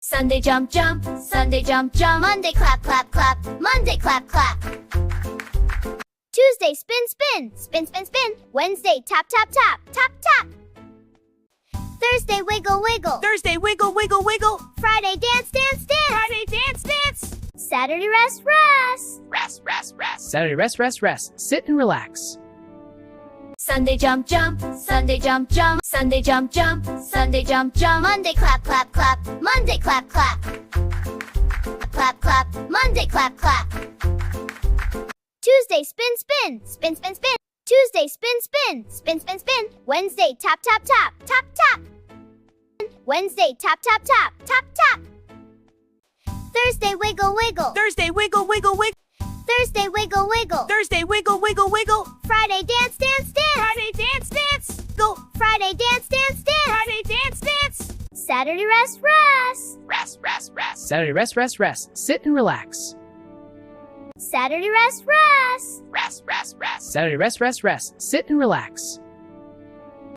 Sunday jump, jump, Sunday jump, jump. Monday clap, clap, clap, Monday clap, clap. Tuesday spin, spin, spin, spin, spin. Wednesday tap, tap, tap, tap, tap. Thursday wiggle, wiggle. Thursday wiggle, wiggle, wiggle. Friday dance, dance, dance. Friday dance, dance. Saturday rest, rest. Rest, rest, rest. Saturday rest, rest, rest. Sit and relax. Sunday jump, jump, Sunday jump, jump. Sunday jump, jump, Sunday jump, jump. Monday clap, clap, clap, Monday clap, clap. Clap, clap, Monday clap, clap. Tuesday spin, spin, spin, spin, spin. Tuesday spin, spin, spin, spin, spin. Wednesday tap, tap, tap, tap, tap. Wednesday tap, tap, tap, tap, tap. Thursday wiggle, wiggle. Thursday wiggle, wiggle, wiggle. Thursday wiggle, wiggle. Thursday wiggle, wiggle, wiggle. Friday dance, dance, dance. Friday dance, dance. Go. Friday dance, dance, dance. Friday dance, dance. Saturday rest, rest. Rest, rest, rest. Saturday rest, rest, rest. Sit and relax. Saturday rest, rest. Rest, rest, rest. Saturday rest, rest, rest. Sit and relax.